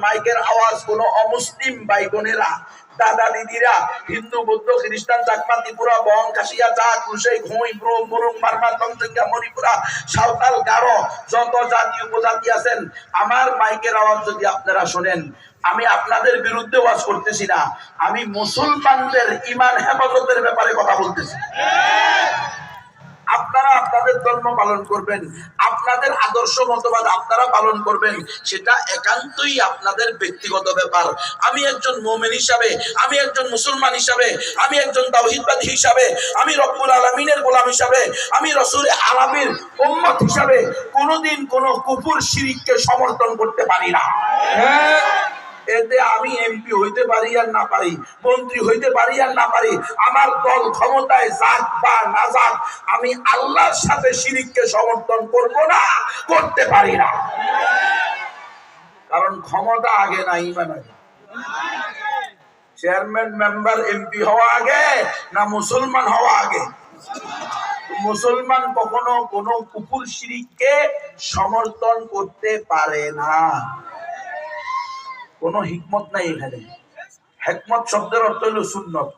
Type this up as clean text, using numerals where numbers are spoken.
মাইকের আওয়াজ কোন অমুসলিম ভাই বোনেরা, দাদা দিদিরা, হিন্দু বৌদ্ধ খ্রিস্টান চাকমা ত্রিপুরা বং কাশিয়া চাক কুশাই ঘুই ব্রো মুরুং মারমা তঞ্চঙ্গা মণিপুরা সাঁওতাল গারো যত জাতি উপজাতি আছেন, আমার মাইকের আওয়াজ যদি আপনারা শোনেন, আমি আপনাদের বিরুদ্ধে ওয়াজ করতেছি না, আমি মুসলমানদের ঈমান হেফাজতের ব্যাপারে কথা বলতেছি। আপনারা আপনাদের ধর্ম পালন করবেন, আপনাদের আদর্শ মতবাদ আপনারা পালন করবেন, সেটা একান্তই আপনাদের ব্যক্তিগত ব্যাপার। আমি একজন মুমিন হিসাবে, আমি একজন মুসলমান হিসাবে, আমি একজন তাওহীদবাদী হিসাবে, আমি রব্বুল আলামিনের গোলাম হিসাবে, আমি রাসূল আলামির উম্মত হিসাবে কোনোদিন কোনো কুফর শিরককে সমর্থন করতে পারি না। এতে আমি এমপি হইতে পারি আর না পারি, মন্ত্রী হইতে পারি আর না পারি, আমার দল ক্ষমতায় যাক বা না যাক, আমি আল্লাহর সাথে শিরককে সমর্থন করব না, করতে পারি না। কারণ ক্ষমতা আগে না, ঈমান আগে। চেয়ারম্যান মেম্বার এমপি হওয়া আগে না মুসলমান হওয়া আগে? মুসলমান কখনো কোনো কুফর শিরককে সমর্থন করতে পারে না। কোনো হিকমত নাই এখানে। হিকমত শব্দের অর্থ হলো সুন্নত।